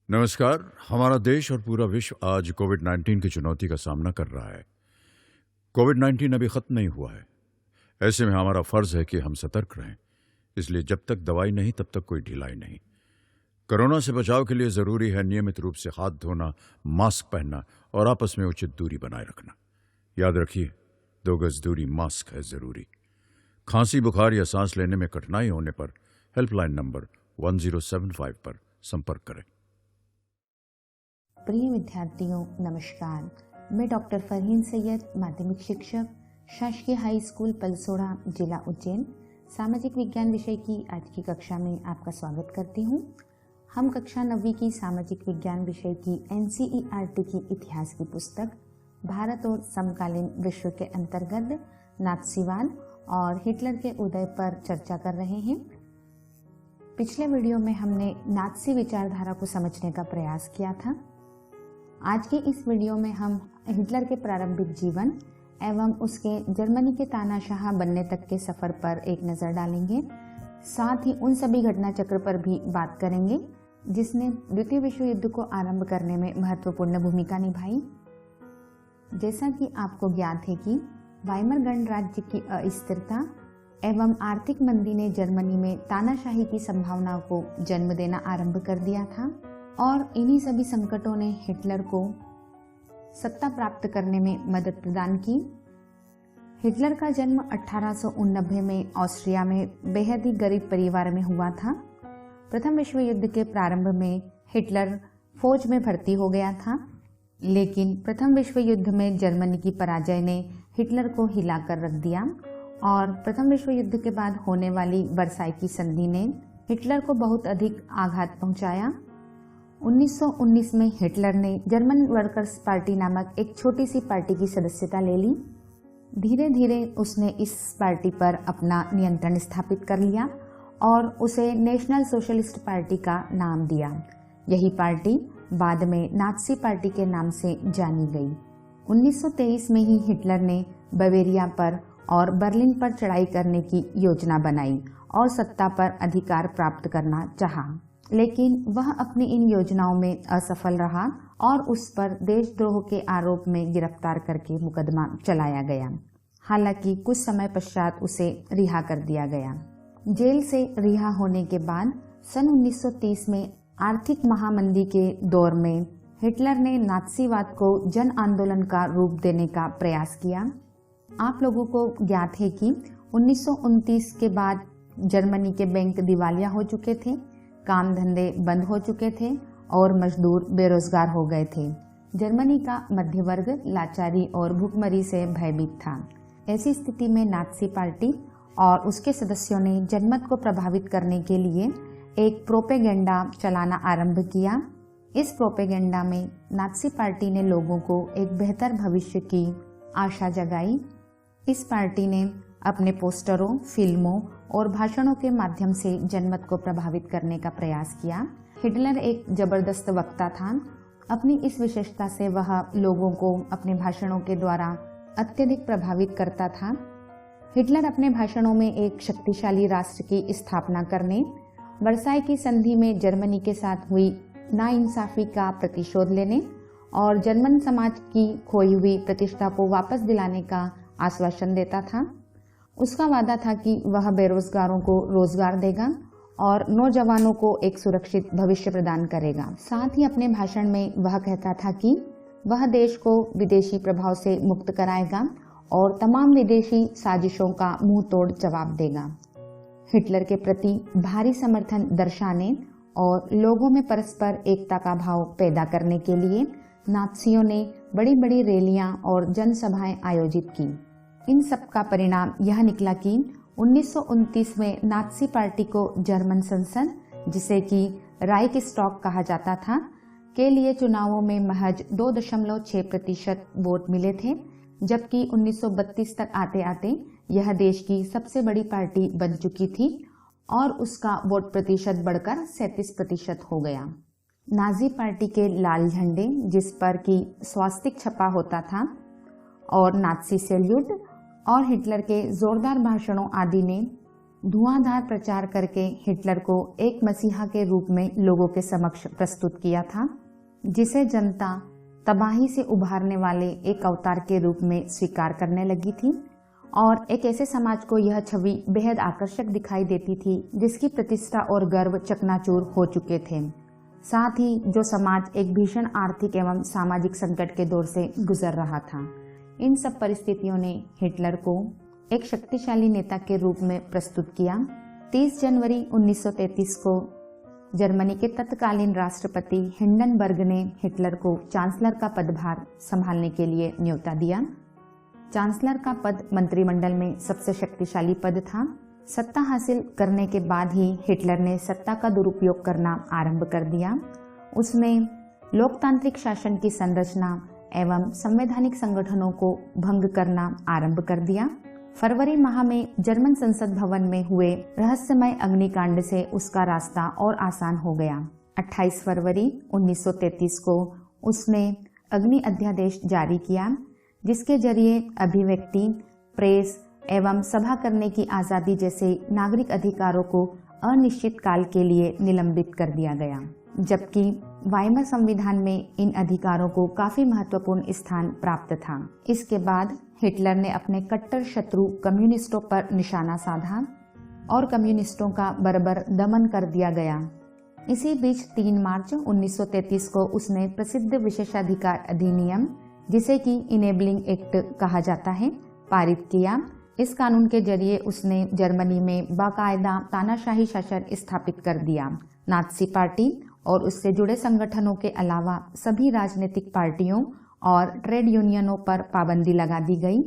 नमस्कार। हमारा देश और पूरा विश्व आज कोविड-19 की चुनौती का सामना कर रहा है। कोविड-19 अभी खत्म नहीं हुआ है। ऐसे में हमारा फर्ज है कि हम सतर्क रहें। इसलिए जब तक दवाई नहीं तब तक कोई ढिलाई नहीं। कोरोना से बचाव के लिए जरूरी है नियमित रूप से हाथ धोना, मास्क पहनना और आपस में उचित दूरी बनाए रखना। याद रखिए, 2 गज दूरी, मास्क है जरूरी। खांसी, बुखार या सांस लेने में कठिनाई होने पर हेल्पलाइन नंबर 1075 पर संपर्क करें। प्रिय विद्यार्थियों, नमस्कार। मैं डॉक्टर फरहीन सैयद, माध्यमिक शिक्षक, शासकीय हाई स्कूल पलसोड़ा, जिला उज्जैन, सामाजिक विज्ञान विषय की आज की कक्षा में आपका स्वागत करती हूँ। हम कक्षा 9वीं की सामाजिक विज्ञान विषय की NCERT की इतिहास की पुस्तक भारत और समकालीन विश्व के अंतर्गत नात्सीवाद और हिटलर के उदय पर चर्चा कर रहे हैं। पिछले वीडियो में हमने नात्सी विचारधारा को समझने का प्रयास किया था। आज के इस वीडियो में हम हिटलर के प्रारंभिक जीवन एवं उसके जर्मनी के तानाशाह बनने तक के सफर पर एक नज़र डालेंगे। साथ ही उन सभी घटना चक्र पर भी बात करेंगे जिसने द्वितीय विश्व युद्ध को आरंभ करने में महत्वपूर्ण भूमिका निभाई। जैसा कि आपको ज्ञात है कि वाइमर गणराज्य की अस्थिरता एवं आर्थिक मंदी ने जर्मनी में तानाशाही की संभावना को जन्म देना आरंभ कर दिया था और इन्हीं सभी संकटों ने हिटलर को सत्ता प्राप्त करने में मदद प्रदान की। हिटलर का जन्म 1889 में ऑस्ट्रिया में बेहद ही गरीब परिवार में हुआ था। प्रथम विश्व युद्ध के प्रारंभ में हिटलर फौज में भर्ती हो गया था, लेकिन प्रथम विश्व युद्ध में जर्मनी की पराजय ने हिटलर को हिलाकर रख दिया और प्रथम विश्व युद्ध के बाद होने वाली वर्साई की संधि ने हिटलर को बहुत अधिक आघात पहुंचाया। 1919 में हिटलर ने जर्मन वर्कर्स पार्टी नामक एक छोटी सी पार्टी की सदस्यता ले ली। धीरे धीरे उसने इस पार्टी पर अपना नियंत्रण स्थापित कर लिया और उसे नेशनल सोशलिस्ट पार्टी का नाम दिया। यही पार्टी बाद में नात्सी पार्टी के नाम से जानी गई। 1923 में ही हिटलर ने बवेरिया पर और बर्लिन पर चढ़ाई करने की योजना बनाई और सत्ता पर अधिकार प्राप्त करना चाहा, लेकिन वह अपनी इन योजनाओं में असफल रहा और उस पर देशद्रोह के आरोप में गिरफ्तार करके मुकदमा चलाया गया। हालांकि कुछ समय पश्चात उसे रिहा कर दिया गया। जेल से रिहा होने के बाद सन 1930 में आर्थिक महामंदी के दौर में हिटलर ने नात्सीवाद को जन आंदोलन का रूप देने का प्रयास किया। आप लोगों को ज्ञात है कि 1929 के बाद जर्मनी के बैंक दिवालिया हो चुके थे, काम धंधे बंद हो चुके थे और मजदूर बेरोजगार हो गए थे। जर्मनी का मध्य वर्ग लाचारी और भूखमरी से भयभीत था। ऐसी स्थिति में नात्सी पार्टी और उसके सदस्यों ने जनमत को प्रभावित करने के लिए एक प्रोपेगेंडा चलाना आरंभ किया। इस प्रोपेगेंडा में नात्सी पार्टी ने लोगों को एक बेहतर भविष्य की आशा जगाई। इस पार्टी ने अपने पोस्टरों, फिल्मों और भाषणों के माध्यम से जनमत को प्रभावित करने का प्रयास किया। हिटलर एक जबरदस्त वक्ता था। अपनी इस विशेषता से वह लोगों को अपने भाषणों के द्वारा अत्यधिक प्रभावित करता था। हिटलर अपने भाषणों में एक शक्तिशाली राष्ट्र की स्थापना करने, वर्साई की संधि में जर्मनी के साथ हुई नाइंसाफी का प्रतिशोध लेने और जर्मन समाज की खोई हुई प्रतिष्ठा को वापस दिलाने का आश्वासन देता था। उसका वादा था कि वह बेरोजगारों को रोजगार देगा और नौजवानों को एक सुरक्षित भविष्य प्रदान करेगा। साथ ही अपने भाषण में वह कहता था कि वह देश को विदेशी प्रभाव से मुक्त कराएगा और तमाम विदेशी साजिशों का मुंह तोड़ जवाब देगा। हिटलर के प्रति भारी समर्थन दर्शाने और लोगों में परस्पर एकता का भाव पैदा करने के लिए नात्सियों ने बड़ी बड़ी रैलियां और जनसभाएं आयोजित की। इन सब का परिणाम यह निकला कि 1929 में नात्सी पार्टी को जर्मन संसद, जिसे कि राइक्सटैग कहा जाता था, के लिए चुनावों में महज 2.6% वोट मिले थे, जबकि 1932 तक आते आते यह देश की सबसे बड़ी पार्टी बन चुकी थी और उसका वोट प्रतिशत बढ़कर 37% हो गया। नाजी पार्टी के लाल झंडे, जिस पर कि स्वास्तिक छपा होता था, और नात्सी सैल्यूट और हिटलर के जोरदार भाषणों आदि ने धुआंधार प्रचार करके हिटलर को एक मसीहा के रूप में लोगों के समक्ष प्रस्तुत किया था, जिसे जनता तबाही से उभारने वाले एक अवतार के रूप में स्वीकार करने लगी थी और एक ऐसे समाज को यह छवि बेहद आकर्षक दिखाई देती थी जिसकी प्रतिष्ठा और गर्व चकनाचूर हो चुके थे। साथ ही जो समाज एक भीषण आर्थिक एवं सामाजिक संकट के दौर से गुजर रहा था। इन सब परिस्थितियों ने हिटलर को एक शक्तिशाली नेता के रूप में प्रस्तुत किया। 30 जनवरी 1933 को जर्मनी के तत्कालीन राष्ट्रपति हिंडनबर्ग ने हिटलर को चांसलर का पदभार संभालने के लिए न्योता दिया। चांसलर का पद मंत्रिमंडल में सबसे शक्तिशाली पद था। सत्ता हासिल करने के बाद ही हिटलर ने सत्ता का दुरुपयोग करना आरंभ कर दिया। उसने लोकतांत्रिक शासन की संरचना एवं संवैधानिक संगठनों को भंग करना आरंभ कर दिया। फरवरी माह में जर्मन संसद भवन में हुए रहस्यमय अग्निकांड से उसका रास्ता और आसान हो गया। 28 फरवरी 1933 को उसने अग्नि अध्यादेश जारी किया, जिसके जरिए अभिव्यक्ति, प्रेस एवं सभा करने की आजादी जैसे नागरिक अधिकारों को अनिश्चित काल के लिए निलंबित कर दिया गया, जबकि वाइमर संविधान में इन अधिकारों को काफी महत्वपूर्ण स्थान प्राप्त था। इसके बाद हिटलर ने अपने कट्टर शत्रु कम्युनिस्टों पर निशाना साधा और कम्युनिस्टों का बर्बर दमन कर दिया गया। इसी बीच 3 मार्च 1933 को उसने प्रसिद्ध विशेषाधिकार अधिनियम, जिसे कि इनेबलिंग एक्ट कहा जाता है, पारित किया। इस कानून के जरिए उसने जर्मनी में बाकायदा तानाशाही शासन स्थापित कर दिया। नात्सी पार्टी और उससे जुड़े संगठनों के अलावा सभी राजनीतिक पार्टियों और ट्रेड यूनियनों पर पाबंदी लगा दी गई।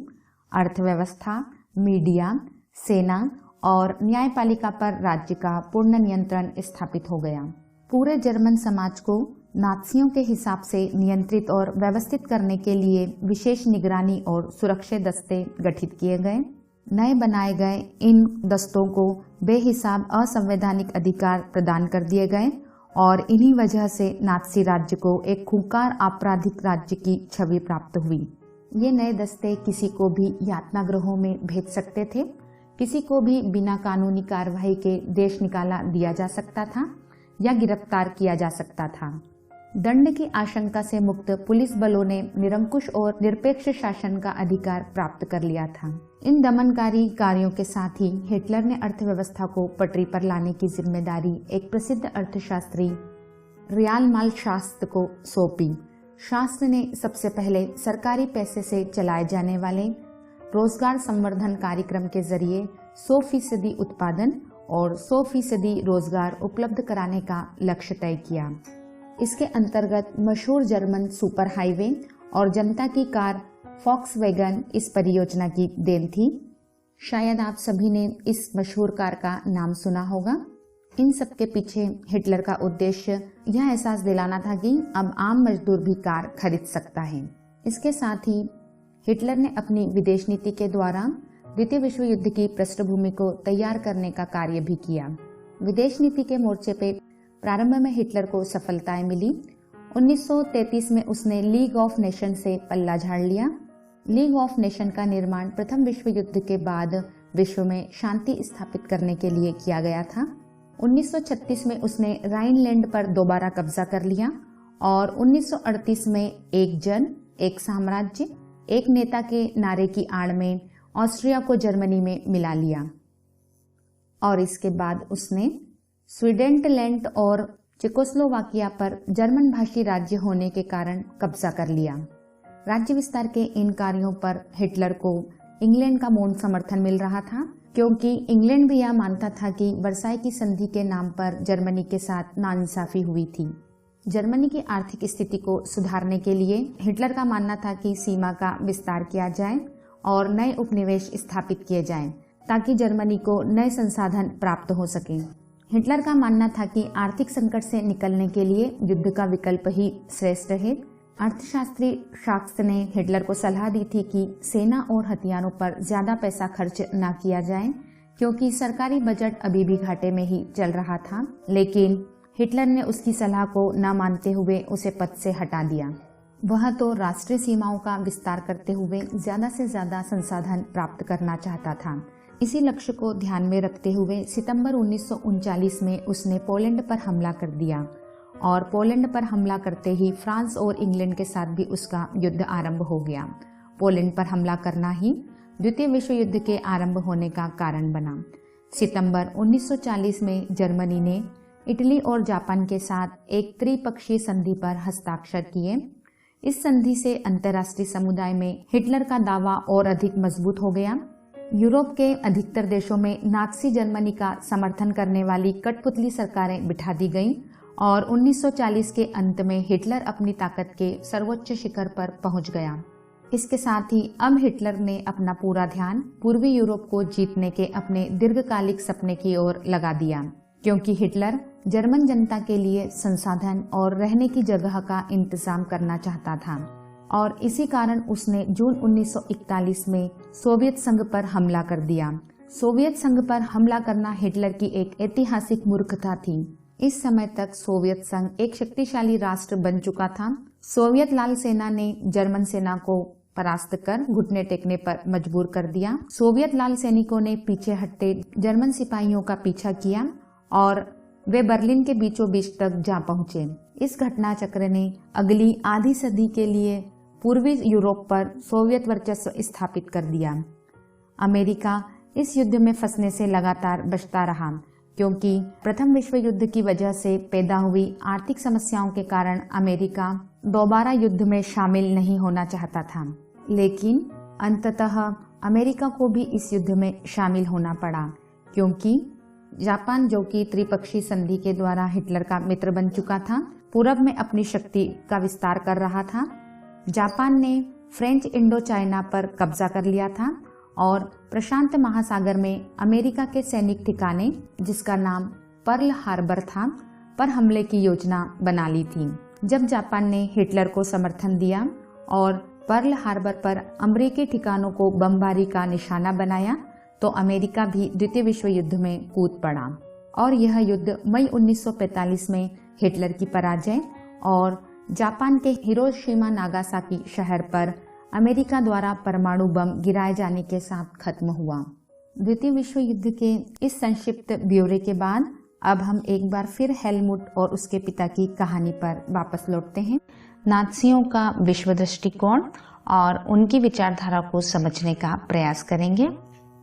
अर्थव्यवस्था, मीडिया, सेना और न्यायपालिका पर राज्य का पूर्ण नियंत्रण स्थापित हो गया। पूरे जर्मन समाज को नात्सियों के हिसाब से नियंत्रित और व्यवस्थित करने के लिए विशेष निगरानी और सुरक्षा दस्ते गठित किए गए। नए बनाए गए इन दस्तों को बेहिसाब असंवैधानिक अधिकार प्रदान कर दिए गए और इन्हीं वजह से नात्सी राज्य को एक खूंखार आपराधिक राज्य की छवि प्राप्त हुई। ये नए दस्ते किसी को भी यातना गृहों में भेज सकते थे, किसी को भी बिना कानूनी कार्रवाई के देश निकाला दिया जा सकता था या गिरफ्तार किया जा सकता था। दंड की आशंका से मुक्त पुलिस बलों ने निरंकुश और निरपेक्ष शासन का अधिकार प्राप्त कर लिया था। इन दमनकारी कार्यों के साथ ही हिटलर ने अर्थव्यवस्था को पटरी पर लाने की जिम्मेदारी एक प्रसिद्ध अर्थशास्त्री रियाल माल शास्त्र को सौंपी। शास्त्र ने सबसे पहले सरकारी पैसे से चलाए जाने वाले रोजगार संवर्धन कार्यक्रम के जरिए 100% उत्पादन और 100% रोजगार उपलब्ध कराने का लक्ष्य तय किया। इसके अंतर्गत मशहूर जर्मन सुपर हाईवे और जनता की कार फॉक्सवैगन इस परियोजना की देन थी। शायद आप सभी ने इस मशहूर कार का नाम सुना होगा। इन सब के पीछे हिटलर का उद्देश्य यह एहसास दिलाना था कि अब आम मजदूर भी कार खरीद सकता है। इसके साथ ही हिटलर ने अपनी विदेश नीति के द्वारा द्वितीय विश्व युद्ध की पृष्ठभूमि को तैयार करने का कार्य भी किया। विदेश नीति के मोर्चे पे प्रारंभ में हिटलर को सफलताएं मिली। 1933 में उसने लीग ऑफ नेशन से पल्ला झाड़ लिया। लीग ऑफ नेशन का निर्माण प्रथम विश्व युद्ध के बाद विश्व में शांति स्थापित करने के लिए किया गया था। 1936 में उसने राइनलैंड पर दोबारा कब्जा कर लिया और 1938 में एक जन, एक साम्राज्य, एक नेता के नारे की आड़ में ऑस्ट्रिया को जर्मनी में मिला लिया और इसके बाद उसने स्वीडेनलैंड और चेकोस्लोवाकिया पर जर्मन भाषी राज्य होने के कारण कब्जा कर लिया। राज्य विस्तार के इन कार्यों पर हिटलर को इंग्लैंड का मौन समर्थन मिल रहा था, क्योंकि इंग्लैंड भी यह मानता था कि वर्साई की संधि के नाम पर जर्मनी के साथ नाइंसाफी हुई थी। जर्मनी की आर्थिक स्थिति को सुधारने के लिए हिटलर का मानना था कि सीमा का विस्तार किया जाए और नए उपनिवेश स्थापित किए जाएं, ताकि जर्मनी को नए संसाधन प्राप्त हो सके। हिटलर का मानना था कि आर्थिक संकट से निकलने के लिए युद्ध का विकल्प ही श्रेष्ठ है। अर्थशास्त्री शाक्स ने हिटलर को सलाह दी थी कि सेना और हथियारों पर ज्यादा पैसा खर्च न किया जाए, क्योंकि सरकारी बजट अभी भी घाटे में ही चल रहा था। लेकिन हिटलर ने उसकी सलाह को न मानते हुए उसे पद से हटा दिया। वह तो राष्ट्रीय सीमाओं का विस्तार करते हुए ज्यादा से ज्यादा संसाधन प्राप्त करना चाहता था, इसी लक्ष्य को ध्यान में रखते हुए सितंबर 1939 में उसने पोलैंड पर हमला कर दिया और पोलैंड पर हमला करते ही फ्रांस और इंग्लैंड के साथ भी उसका युद्ध आरंभ हो गया। पोलैंड पर हमला करना ही द्वितीय विश्व युद्ध के आरंभ होने का कारण बना। सितंबर 1940 में जर्मनी ने इटली और जापान के साथ एक त्रिपक्षीय संधि पर हस्ताक्षर किए। इस संधि से अंतर्राष्ट्रीय समुदाय में हिटलर का दावा और अधिक मजबूत हो गया। यूरोप के अधिकतर देशों में नाज़ी जर्मनी का समर्थन करने वाली कठपुतली सरकारें बिठा दी गईं और 1940 के अंत में हिटलर अपनी ताकत के सर्वोच्च शिखर पर पहुंच गया। इसके साथ ही अब हिटलर ने अपना पूरा ध्यान पूर्वी यूरोप को जीतने के अपने दीर्घकालिक सपने की ओर लगा दिया, क्योंकि हिटलर जर्मन जनता के लिए संसाधन और रहने की जगह का इंतजाम करना चाहता था और इसी कारण उसने जून 1941 में सोवियत संघ पर हमला कर दिया। सोवियत संघ पर हमला करना हिटलर की एक ऐतिहासिक मूर्खता थी। इस समय तक सोवियत संघ एक शक्तिशाली राष्ट्र बन चुका था। सोवियत लाल सेना ने जर्मन सेना को परास्त कर घुटने टेकने पर मजबूर कर दिया। सोवियत लाल सैनिकों ने पीछे हटते जर्मन सिपाहियों का पीछा किया और वे बर्लिन के बीचों बीच तक जा पहुंचे। इस घटना चक्र ने अगली आधी सदी के लिए पूर्वी यूरोप पर सोवियत वर्चस्व स्थापित कर दिया। अमेरिका इस युद्ध में फंसने से लगातार बचता रहा, क्योंकि प्रथम विश्व युद्ध की वजह से पैदा हुई आर्थिक समस्याओं के कारण अमेरिका दोबारा युद्ध में शामिल नहीं होना चाहता था। लेकिन अंततः अमेरिका को भी इस युद्ध में शामिल होना पड़ा, क्योंकि जापान, जो कि त्रिपक्षीय संधि के द्वारा हिटलर का मित्र बन चुका था, पूरब में अपनी शक्ति का विस्तार कर रहा था। जापान ने फ्रेंच इंडो चाइना पर कब्जा कर लिया था और प्रशांत महासागर में अमेरिका के सैनिक ठिकाने, जिसका नाम पर्ल हार्बर था, पर हमले की योजना बना ली थी। जब जापान ने हिटलर को समर्थन दिया और पर्ल हार्बर पर अमेरिकी ठिकानों को बमबारी का निशाना बनाया, तो अमेरिका भी द्वितीय विश्व युद्ध में कूद पड़ा और यह युद्ध मई 1945 में हिटलर की पराजय और जापान के हिरोशिमा नागासाकी शहर पर अमेरिका द्वारा परमाणु बम गिराए जाने के साथ खत्म हुआ। द्वितीय विश्व युद्ध के इस संक्षिप्त ब्यौरे के बाद अब हम एक बार फिर हेलमुट और उसके पिता की कहानी पर वापस लौटते हैं। नाज़ियों का विश्व दृष्टिकोण और उनकी विचारधारा को समझने का प्रयास करेंगे।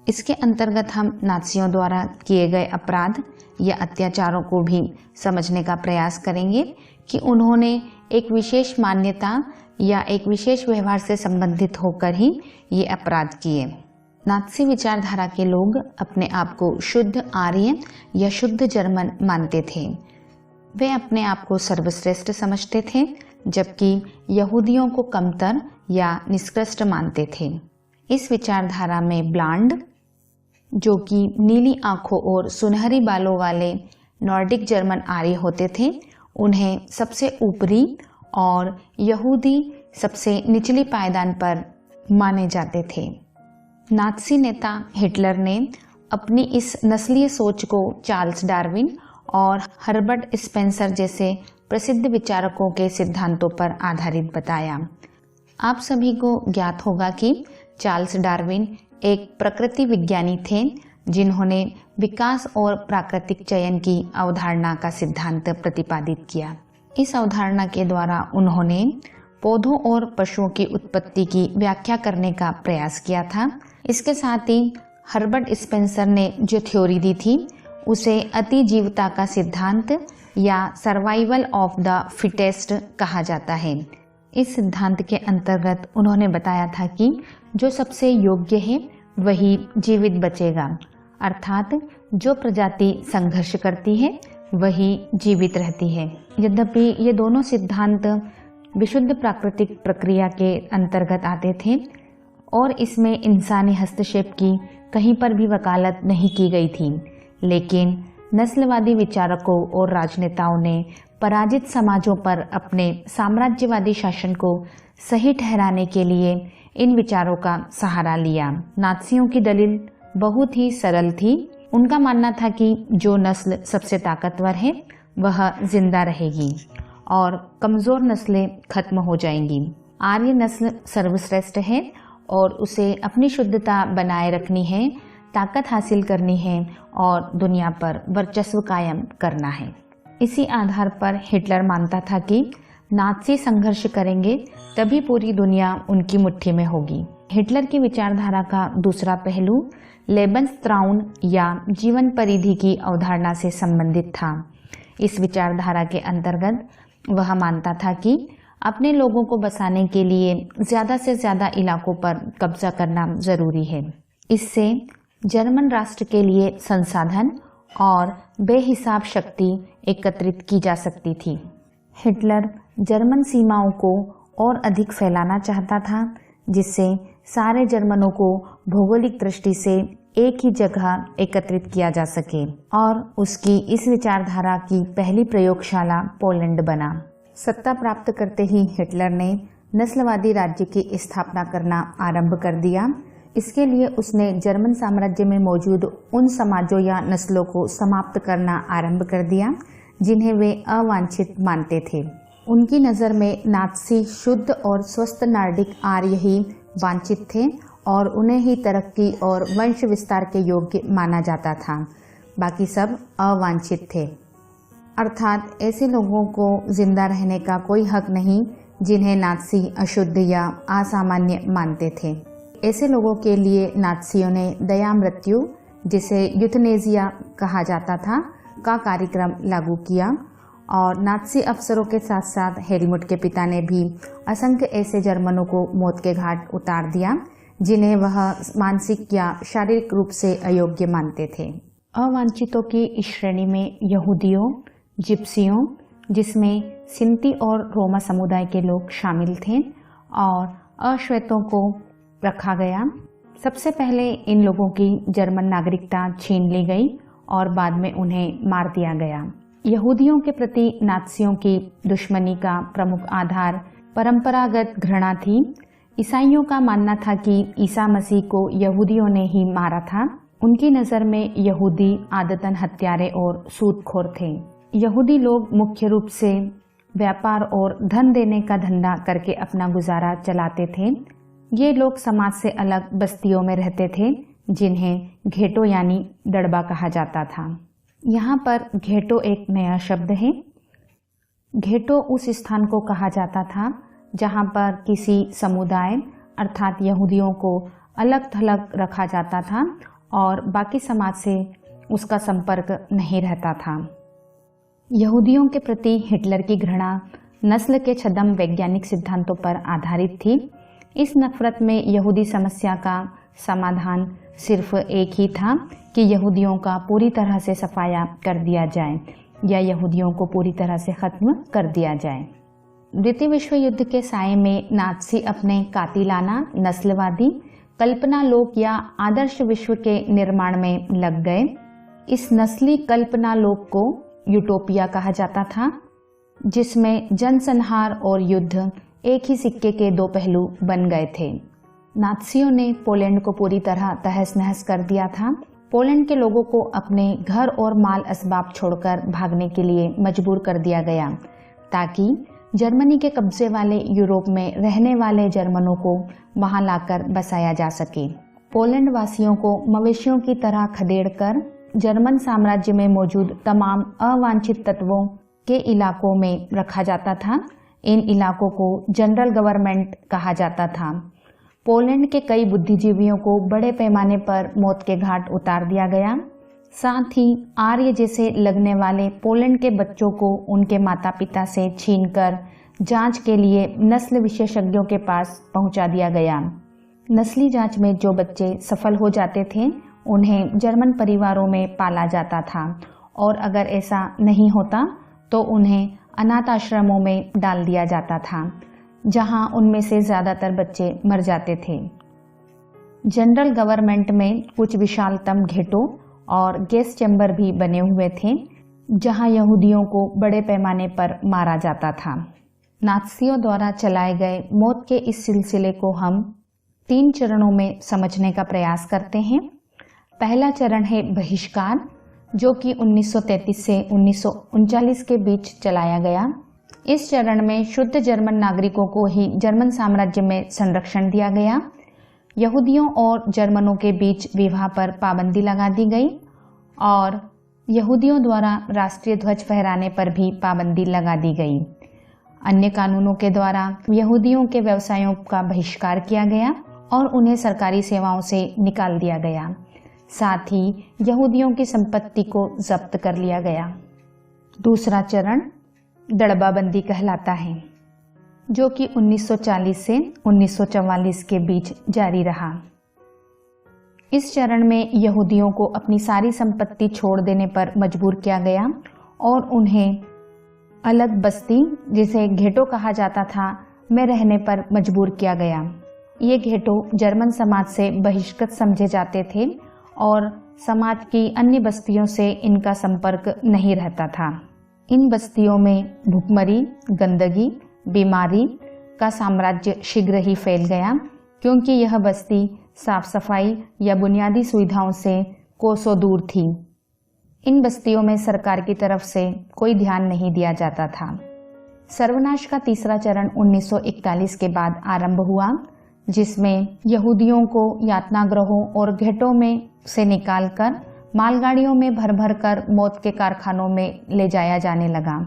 इसके अंतर्गत हम नाज़ियों द्वारा किए गए अपराध या अत्याचारों को भी समझने का प्रयास करेंगे कि उन्होंने एक विशेष मान्यता या एक विशेष व्यवहार से संबंधित होकर ही ये अपराध किए। नाज़ी विचारधारा के लोग अपने आप को शुद्ध आर्य या शुद्ध जर्मन मानते थे। वे अपने आप को सर्वश्रेष्ठ समझते थे, जबकि यहूदियों को कमतर या निष्कृष्ट मानते थे। इस विचारधारा में ब्लांड, जो कि नीली आंखों और सुनहरी बालों वाले नॉर्डिक जर्मन आर्य होते थे, उन्हें सबसे ऊपरी और यहूदी सबसे निचली पायदान पर माने जाते थे। नाज़ी नेता हिटलर ने अपनी इस नस्लीय सोच को चार्ल्स डार्विन और हर्बर्ट स्पेंसर जैसे प्रसिद्ध विचारकों के सिद्धांतों पर आधारित बताया। आप सभी को ज्ञात होगा कि चार्ल्स डार्विन एक प्रकृति विज्ञानी थे, जिन्होंने विकास और प्राकृतिक चयन की अवधारणा का सिद्धांत प्रतिपादित किया। इस अवधारणा के द्वारा उन्होंने पौधों और पशुओं की उत्पत्ति की व्याख्या करने का प्रयास किया था। इसके साथ ही हर्बर्ट स्पेंसर ने जो थ्योरी दी थी, उसे अतिजीवता का सिद्धांत या सर्वाइवल ऑफ द फिटेस्ट कहा जाता है। इस सिद्धांत के अंतर्गत उन्होंने बताया था कि जो सबसे योग्य है वही जीवित बचेगा, अर्थात जो प्रजाति संघर्ष करती है वही जीवित रहती है। यद्यपि ये दोनों सिद्धांत विशुद्ध प्राकृतिक प्रक्रिया के अंतर्गत आते थे और इसमें इंसानी हस्तक्षेप की कहीं पर भी वकालत नहीं की गई थी, लेकिन नस्लवादी विचारकों और राजनेताओं ने पराजित समाजों पर अपने साम्राज्यवादी शासन को सही ठहराने के लिए इन विचारों का सहारा लिया। नाज़ियों की दलील बहुत ही सरल थी। उनका मानना था कि जो नस्ल सबसे ताकतवर है वह जिंदा रहेगी और कमज़ोर नस्लें खत्म हो जाएंगी। आर्य नस्ल सर्वश्रेष्ठ है और उसे अपनी शुद्धता बनाए रखनी है, ताकत हासिल करनी है और दुनिया पर वर्चस्व कायम करना है। इसी आधार पर हिटलर मानता था कि नाज़ी संघर्ष करेंगे तभी पूरी दुनिया उनकी मुट्ठी में होगी। हिटलर की विचारधारा का दूसरा पहलू लेबन्सत्राउम या जीवन परिधि की अवधारणा से संबंधित था। इस विचारधारा के अंतर्गत वह मानता था कि अपने लोगों को बसाने के लिए ज़्यादा से ज़्यादा इलाकों पर कब्जा करना ज़रूरी है। इससे जर्मन राष्ट्र के लिए संसाधन और बेहिसाब शक्ति एकत्रित की जा सकती थी। हिटलर जर्मन सीमाओं को और अधिक फैलाना चाहता था, जिससे सारे जर्मनों को भौगोलिक दृष्टि से एक ही जगह एकत्रित किया जा सके, और उसकी इस विचारधारा की पहली प्रयोगशाला पोलैंड बना। सत्ता प्राप्त करते ही हिटलर ने नस्लवादी राज्य की स्थापना करना आरंभ कर दिया। इसके लिए उसने जर्मन साम्राज्य में मौजूद उन समाजों या नस्लों को समाप्त करना आरंभ कर दिया जिन्हें वे अवांछित मानते थे। उनकी नज़र में नाज़ी शुद्ध और स्वस्थ नार्डिक आर्य ही वांछित थे और उन्हें ही तरक्की और वंश विस्तार के योग्य माना जाता था, बाकी सब अवांछित थे। अर्थात ऐसे लोगों को जिंदा रहने का कोई हक नहीं जिन्हें नाज़ी अशुद्ध या असामान्य मानते थे। ऐसे लोगों के लिए नाज़ियों ने दया मृत्यु, जिसे यूथनेसिया कहा जाता था, का कार्यक्रम लागू किया, और नाज़ी अफसरों के साथ साथ हेलमुट के पिता ने भी असंख्य ऐसे जर्मनों को मौत के घाट उतार दिया जिन्हें वह मानसिक या शारीरिक रूप से अयोग्य मानते थे। अवांछितों की इस श्रेणी में यहूदियों, जिप्सियों, जिसमें सिंती और रोमा समुदाय के लोग शामिल थे, और अश्वेतों को रखा गया। सबसे पहले इन लोगों की जर्मन नागरिकता छीन ली गई और बाद में उन्हें मार दिया गया। यहूदियों के प्रति नाज़ियों की दुश्मनी का प्रमुख आधार परंपरागत घृणा थी। ईसाइयों का मानना था कि ईसा मसीह को यहूदियों ने ही मारा था। उनकी नज़र में यहूदी आदतन हत्यारे और सूदखोर थे। यहूदी लोग मुख्य रूप से व्यापार और धन देने का धंधा करके अपना गुजारा चलाते थे। ये लोग समाज से अलग बस्तियों में रहते थे जिन्हें घेटो यानी दड़बा कहा जाता था। यहाँ पर घेटो एक नया शब्द है। घेटो उस स्थान को कहा जाता था जहाँ पर किसी समुदाय अर्थात यहूदियों को अलग थलग रखा जाता था और बाकी समाज से उसका संपर्क नहीं रहता था। यहूदियों के प्रति हिटलर की घृणा नस्ल के छद्म वैज्ञानिक सिद्धांतों पर आधारित थी। इस नफरत में यहूदी समस्या का समाधान सिर्फ एक ही था कि यहूदियों का पूरी तरह से सफाया कर दिया जाए या यहूदियों को पूरी तरह से खत्म कर दिया जाए। द्वितीय विश्व युद्ध के साये में नाज़ी अपने कातिलाना नस्लवादी कल्पना लोक या आदर्श विश्व के निर्माण में लग गए। इस नस्ली कल्पना लोक को यूटोपिया कहा जाता था, जिसमें जनसंहार और युद्ध एक ही सिक्के के दो पहलू बन गए थे। नाज़ियों ने पोलैंड को पूरी तरह तहस नहस कर दिया था। पोलैंड के लोगों को अपने घर और माल असबाब छोड़कर भागने के लिए मजबूर कर दिया गया ताकि जर्मनी के कब्जे वाले यूरोप में रहने वाले जर्मनों को वहां लाकर बसाया जा सके। पोलैंड वासियों को मवेशियों की तरह खदेड़कर जर्मन साम्राज्य में मौजूद तमाम अवांछित तत्वों के इलाकों में रखा जाता था। इन इलाकों को जनरल गवर्नमेंट कहा जाता था। पोलैंड के कई बुद्धिजीवियों को बड़े पैमाने पर मौत के घाट उतार दिया गया। साथ ही आर्य जैसे लगने वाले पोलैंड के बच्चों को उनके माता पिता से छीनकर जांच के लिए नस्ल विशेषज्ञों के पास पहुंचा दिया गया। नस्ली जांच में जो बच्चे सफल हो जाते थे उन्हें जर्मन परिवारों में पाला जाता था और अगर ऐसा नहीं होता तो उन्हें अनाथ आश्रमों में डाल दिया जाता था, जहां उनमें से ज़्यादातर बच्चे मर जाते थे। जनरल गवर्नमेंट में कुछ विशालतम घेटों और गैस चैम्बर भी बने हुए थे, जहां यहूदियों को बड़े पैमाने पर मारा जाता था। नाज़ियों द्वारा चलाए गए मौत के इस सिलसिले को हम 3 चरणों में समझने का प्रयास करते हैं। पहला चरण है बहिष्कार, जो कि 1933 से 1939 के बीच चलाया गया। इस चरण में शुद्ध जर्मन नागरिकों को ही जर्मन साम्राज्य में संरक्षण दिया गया। यहूदियों और जर्मनों के बीच विवाह पर पाबंदी लगा दी गई और यहूदियों द्वारा राष्ट्रीय ध्वज फहराने पर भी पाबंदी लगा दी गई। अन्य कानूनों के द्वारा यहूदियों के व्यवसायों का बहिष्कार किया गया और उन्हें सरकारी सेवाओं से निकाल दिया गया। साथ ही यहूदियों की संपत्ति को जब्त कर लिया गया। दूसरा चरण दड़बाबंदी कहलाता है, जो कि 1940 से 1944 के बीच जारी रहा। इस चरण में यहूदियों को अपनी सारी संपत्ति छोड़ देने पर मजबूर किया गया और उन्हें अलग बस्ती, जिसे घेटो कहा जाता था, में रहने पर मजबूर किया गया। ये घेटो जर्मन समाज से बहिष्कृत समझे जाते थे और समाज की अन्य बस्तियों से इनका संपर्क नहीं रहता था। इन बस्तियों में भूखमरी, गंदगी, बीमारी का साम्राज्य शीघ्र ही फैल गया, क्योंकि यह बस्ती साफ सफाई या बुनियादी सुविधाओं से कोसों दूर थी। इन बस्तियों में सरकार की तरफ से कोई ध्यान नहीं दिया जाता था। सर्वनाश का तीसरा चरण 1941 के बाद आरंभ हुआ, जिसमें यहूदियों को यातनागृहों और घेटों में से निकालकर मालगाड़ियों में भर भर कर मौत के कारखानों में ले जाया जाने लगा।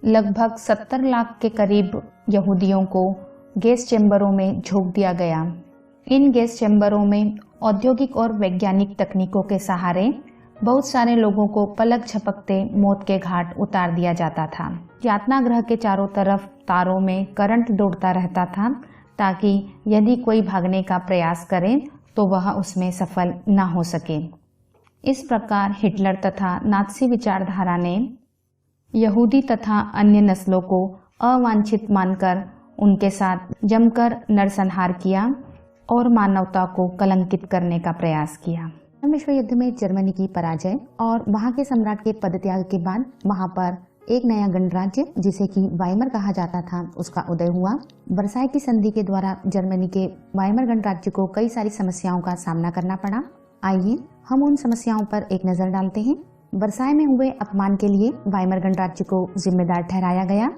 लगभग 70 लाख के करीब यहूदियों को गैस चैम्बरों में झोंक दिया गया। इन गैस चैम्बरों में औद्योगिक और वैज्ञानिक तकनीकों के सहारे बहुत सारे लोगों को पलक झपकते मौत के घाट उतार दिया जाता था। यातनागृह के चारों तरफ तारों में करंट दौड़ता रहता था, ताकि यदि कोई भागने का प्रयास करे तो वह उसमें सफल न हो सके। इस प्रकार हिटलर तथा नात्सी विचारधारा ने यहूदी तथा अन्य नस्लों को अवांछित मानकर उनके साथ जमकर नरसंहार किया और मानवता को कलंकित करने का प्रयास किया। विश्व युद्ध में जर्मनी की पराजय और वहां के सम्राट के पदत्याग के बाद वहां पर एक नया गणराज्य, जिसे कि वाइमर कहा जाता था, उसका उदय हुआ। वर्साई की संधि के द्वारा जर्मनी के वाइमर गणराज्य को कई सारी समस्याओं का सामना करना पड़ा। आइए हम उन समस्याओं पर एक नजर डालते हैं। वर्साई में हुए अपमान के लिए वाइमर गणराज्य को जिम्मेदार ठहराया गया।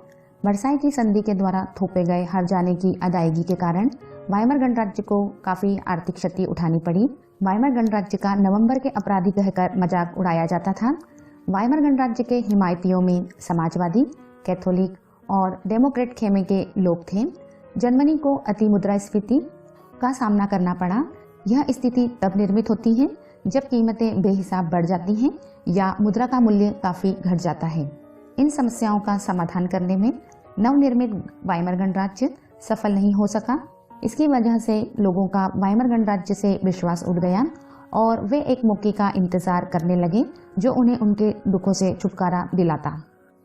वर्साई की संधि के द्वारा थोपे गए हर जाने की अदायगी के कारण वाइमर गणराज्य को काफी आर्थिक क्षति उठानी पड़ी। वाइमर गणराज्य का नवंबर के अपराधी कहकर मजाक उड़ाया जाता था। वाइमर गणराज्य के हिमायतियों में समाजवादी, कैथोलिक और डेमोक्रेट खेमे के लोग थे। जर्मनी को अति मुद्रास्फीति का सामना करना पड़ा। यह स्थिति तब निर्मित होती है जब कीमतें बेहिसाब बढ़ जाती हैं या मुद्रा का मूल्य काफी घट जाता है। इन समस्याओं का समाधान करने में नवनिर्मित वाइमर गणराज्य सफल नहीं हो सका। इसकी वजह से लोगों का वाइमर गणराज्य से विश्वास उठ गया और वे एक मौके का इंतजार करने लगे जो उन्हें उनके दुखों से छुटकारा दिलाता।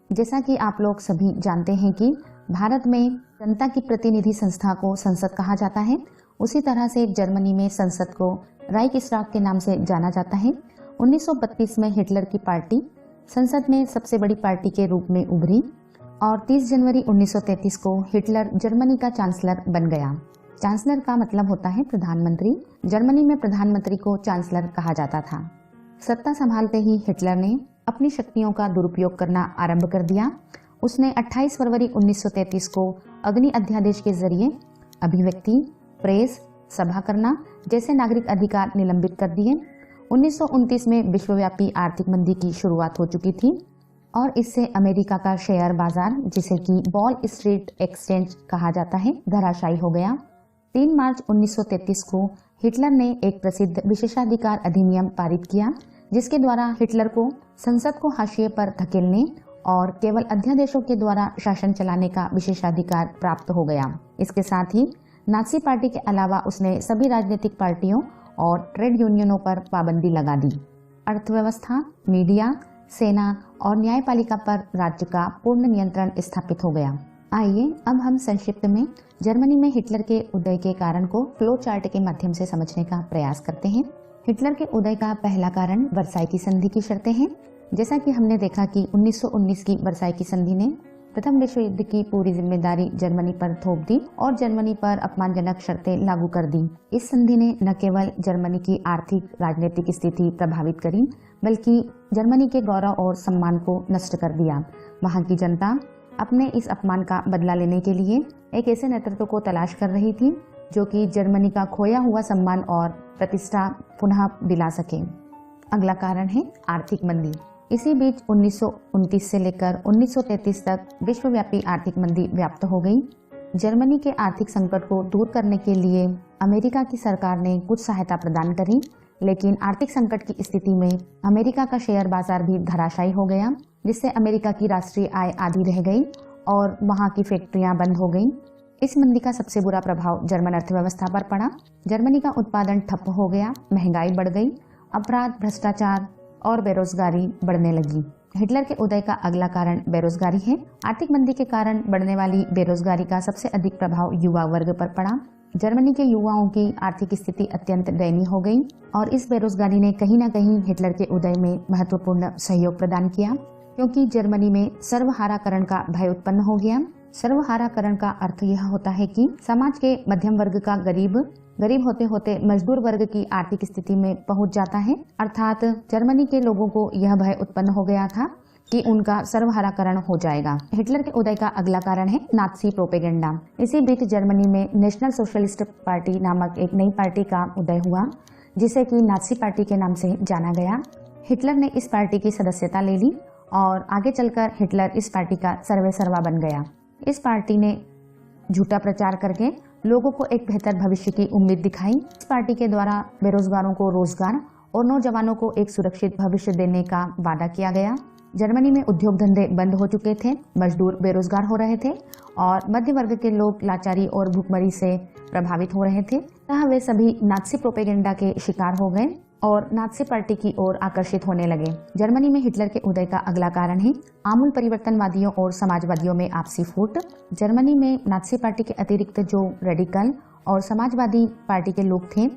जैसा कि आप लोग सभी जानते हैं कि भारत में जनता की प्रतिनिधि संस्था को संसद कहा जाता है, उसी तरह से जर्मनी में संसद को राइक्सटाग के नाम से जाना जाता है। 1932 में हिटलर की पार्टी संसद में सबसे बड़ी पार्टी के रूप में उभरी और 30 जनवरी 1933 को हिटलर जर्मनी का चांसलर बन गया। चांसलर का मतलब होता है प्रधानमंत्री। जर्मनी में प्रधानमंत्री को चांसलर कहा जाता था। सत्ता संभालते ही हिटलर ने अपनी शक्तियों का दुरुपयोग करना आरंभ कर दिया। उसने 28 फरवरी 1933 को अग्नि अध्यादेश के जरिए अभिव्यक्ति, प्रेस, सभा करना जैसे नागरिक अधिकार निलंबित कर दिए। 1929 में विश्वव्यापी आर्थिक मंदी की शुरुआत हो चुकी थी और इससे अमेरिका का शेयर बाजार, जिसे कि वॉल स्ट्रीट एक्सचेंज कहा जाता है, धराशायी हो गया। 3 मार्च 1933 को हिटलर ने एक प्रसिद्ध विशेषाधिकार अधिनियम पारित किया, जिसके द्वारा हिटलर को संसद को हाशिए पर धकेलने और केवल अध्यादेशों के द्वारा शासन चलाने का विशेषाधिकार प्राप्त हो गया। इसके साथ ही नाजी पार्टी के अलावा उसने सभी राजनीतिक पार्टियों और ट्रेड यूनियनों पर पाबंदी लगा दी। अर्थव्यवस्था, मीडिया, सेना और न्यायपालिका पर राज्य का पूर्ण नियंत्रण स्थापित हो गया। आइए अब हम संक्षिप्त में जर्मनी में हिटलर के उदय के कारण को फ्लो चार्ट के माध्यम से समझने का प्रयास करते हैं। हिटलर के उदय का पहला कारण वर्साई की संधि की शर्तें हैं। जैसा कि हमने देखा कि 1919 की वर्साई की संधि ने प्रथम विश्व युद्ध की पूरी जिम्मेदारी जर्मनी पर थोप दी और जर्मनी पर अपमानजनक शर्तें लागू कर दी। इस संधि ने न केवल जर्मनी की आर्थिक राजनीतिक स्थिति प्रभावित करी, बल्कि जर्मनी के गौरव और सम्मान को नष्ट कर दिया। वहां की जनता अपने इस अपमान का बदला लेने के लिए एक ऐसे नेतृत्व को तलाश कर रही थी जो कि जर्मनी का खोया हुआ सम्मान और प्रतिष्ठा पुनः दिला सके। अगला कारण है आर्थिक मंदी। इसी बीच 1929 से लेकर 1933 तक विश्वव्यापी आर्थिक मंदी व्याप्त हो गई। जर्मनी के आर्थिक संकट को दूर करने के लिए अमेरिका की सरकार ने कुछ सहायता प्रदान करी, लेकिन आर्थिक संकट की स्थिति में अमेरिका का शेयर बाजार भी धराशायी हो गया, जिससे अमेरिका की राष्ट्रीय आय आधी रह गई और वहां की फैक्ट्रियां बंद हो गईं। इस मंदी का सबसे बुरा प्रभाव जर्मन अर्थव्यवस्था पर पड़ा। जर्मनी का उत्पादन ठप हो गया, महंगाई बढ़ गई, अपराध, भ्रष्टाचार और बेरोजगारी बढ़ने लगी। हिटलर के उदय का अगला कारण बेरोजगारी है। आर्थिक मंदी के कारण बढ़ने वाली बेरोजगारी का सबसे अधिक प्रभाव युवा वर्ग पर पड़ा। जर्मनी के युवाओं की आर्थिक स्थिति अत्यंत दयनीय हो गई और इस बेरोजगारी ने कहीं न कहीं हिटलर के उदय में महत्वपूर्ण सहयोग प्रदान किया, क्योंकि जर्मनी में सर्वहाराकरण का भय उत्पन्न हो गया। सर्वहाराकरण का अर्थ यह होता है कि समाज के मध्यम वर्ग का गरीब होते होते मजदूर वर्ग की आर्थिक स्थिति में पहुंच जाता है। अर्थात जर्मनी के लोगों को यह भय उत्पन्न हो गया था कि उनका सर्वहाराकरण हो जाएगा। हिटलर के उदय का अगला कारण है नात्सी प्रोपेगेंडा। इसी बीच जर्मनी में नेशनल सोशलिस्ट पार्टी नामक एक नई पार्टी का उदय हुआ, जिसे कि नात्सी पार्टी के नाम से जाना गया। हिटलर ने इस पार्टी की सदस्यता ले ली और आगे चलकर हिटलर इस पार्टी का सर्वेसर्वा बन गया। इस पार्टी ने झूठा प्रचार करके लोगों को एक बेहतर भविष्य की उम्मीद दिखाई। इस पार्टी के द्वारा बेरोजगारों को रोजगार और नौजवानों को एक सुरक्षित भविष्य देने का वादा किया गया। जर्मनी में उद्योग धंधे बंद हो चुके थे, मजदूर बेरोजगार हो रहे थे और मध्य वर्ग के लोग लाचारी और भूखमरी से प्रभावित हो रहे थे। अतः वे सभी नात्सी प्रोपेगेंडा के शिकार हो गए और नात्सी पार्टी की ओर आकर्षित होने लगे। जर्मनी में हिटलर के उदय का अगला कारण है आमूल परिवर्तनवादियों और समाजवादियों में आपसी फूट। जर्मनी में नात्सी पार्टी के अतिरिक्त जो रेडिकल और समाजवादी पार्टी के लोग थे,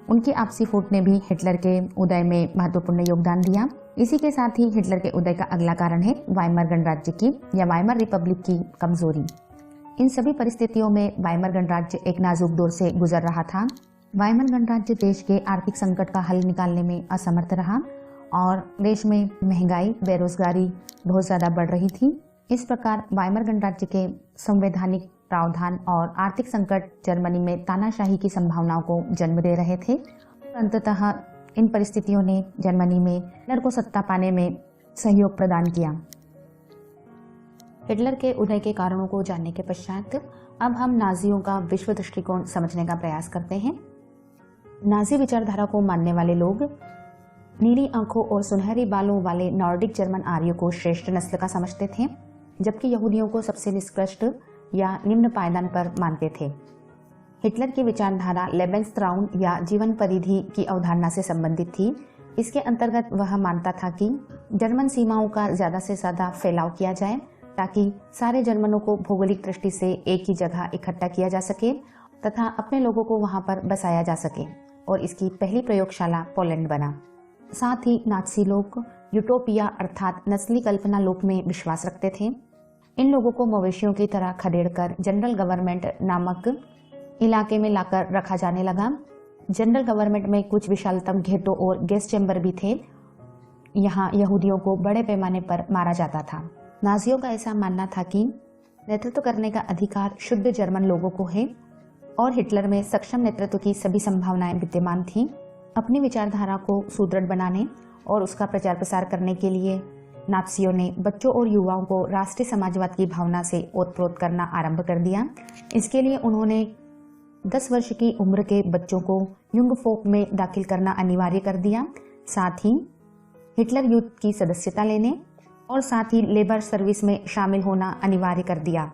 उनकी आपसी फूट ने भी हिटलर के उदय में महत्वपूर्ण योगदान दिया। इसी के साथ ही हिटलर के उदय का अगला कारण है वाइमर गणराज्य की या वाइमर रिपब्लिक की कमजोरी। इन सभी परिस्थितियों में वाइमर गणराज्य एक नाजुक दौर से गुजर रहा था। वाइमर गणराज्य देश के आर्थिक संकट का हल निकालने में असमर्थ रहा और देश में महंगाई, बेरोजगारी बहुत ज्यादा बढ़ रही थी। इस प्रकार वाइमर गणराज्य के संवैधानिक प्रावधान और आर्थिक संकट जर्मनी में तानाशाही की संभावनाओं को जन्म दे रहे थे। अंततः इन परिस्थितियों ने जर्मनी में हिटलर को सत्ता पाने में सहयोग प्रदान किया। हिटलर के उदय के कारणों को जानने के पश्चात अब हम नाजियों का विश्व दृष्टिकोण समझने का प्रयास करते हैं। नाजी विचारधारा को मानने वाले लोग नीली आंखों और सुनहरी बालों वाले नॉर्डिक जर्मन आर्यों को श्रेष्ठ नस्ल का समझते थे, जबकि यहूदियों को सबसे निष्कृष्ट या निम्न पायदान पर मानते थे। हिटलर की विचारधारा लेबेन्सट्राउम या जीवन परिधि की अवधारणा से संबंधित थी। इसके अंतर्गत वह मानता था कि जर्मन सीमाओं का ज्यादा से ज्यादा फैलाव किया जाए ताकि सारे जर्मनों को भौगोलिक दृष्टि से एक ही जगह इकट्ठा किया जा सके तथा अपने लोगों को वहां पर बसाया जा सके, और इसकी पहली प्रयोगशाला पोलैंड बना। साथ ही नात्सी लोग यूटोपिया अर्थात नस्ली कल्पना लोक में विश्वास रखते थे। इन लोगों को मवेशियों की तरह खदेड़कर जनरल गवर्नमेंट नामक इलाके में लाकर रखा जाने लगा। जनरल गवर्नमेंट में कुछ विशालतम घेटों और गैस चैम्बर भी थे। यहाँ यहूदियों को बड़े पैमाने पर मारा जाता था। नाजियों का ऐसा मानना था कि नेतृत्व करने का अधिकार शुद्ध जर्मन लोगों को है और हिटलर में सक्षम नेतृत्व की सभी संभावनाएं विद्यमान थीं। अपनी विचारधारा को सुदृढ़ बनाने और उसका प्रचार प्रसार करने के लिए नात्सियों ने बच्चों और युवाओं को राष्ट्रीय समाजवाद की भावना से ओतप्रोत करना आरंभ कर दिया। इसके लिए उन्होंने 10 वर्ष की उम्र के बच्चों को युंगफोक में दाखिल करना अनिवार्य कर दिया। साथ ही हिटलर यूथ की सदस्यता लेने और साथ ही लेबर सर्विस में शामिल होना अनिवार्य कर दिया।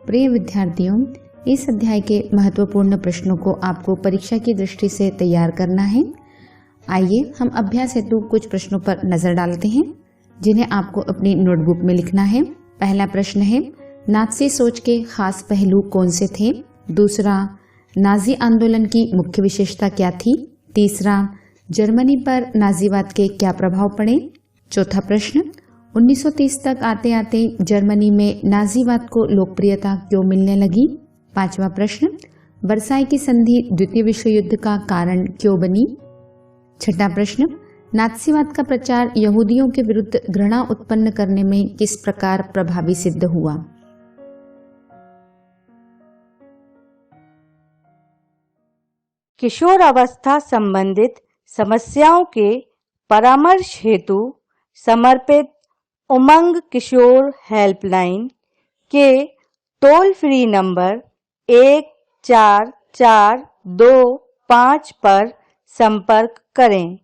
प्रिय विद्यार्थियों, इस अध्याय के महत्वपूर्ण प्रश्नों को आपको परीक्षा की दृष्टि से तैयार करना है। आइए हम अभ्यास हेतु कुछ प्रश्नों पर नजर डालते हैं, जिन्हें आपको अपनी नोटबुक में लिखना है। पहला प्रश्न है, नात्सी सोच के खास पहलू कौन से थे? दूसरा, नाजी आंदोलन की मुख्य विशेषता क्या थी? तीसरा, जर्मनी पर नाजीवाद के क्या प्रभाव पड़े? चौथा प्रश्न, 1930 तक आते आते जर्मनी में नाजीवाद को लोकप्रियता क्यों मिलने लगी? पांचवा प्रश्न, वर्साई की संधि द्वितीय विश्व युद्ध का कारण क्यों बनी? छठा प्रश्न, नात्सीवाद का प्रचार यहूदियों के विरुद्ध घृणा उत्पन्न करने में किस प्रकार प्रभावी सिद्ध हुआ? किशोरावस्था संबंधित समस्याओं के परामर्श हेतु समर्पित उमंग किशोर हेल्पलाइन के टोल फ्री नंबर 144225 पर संपर्क करें।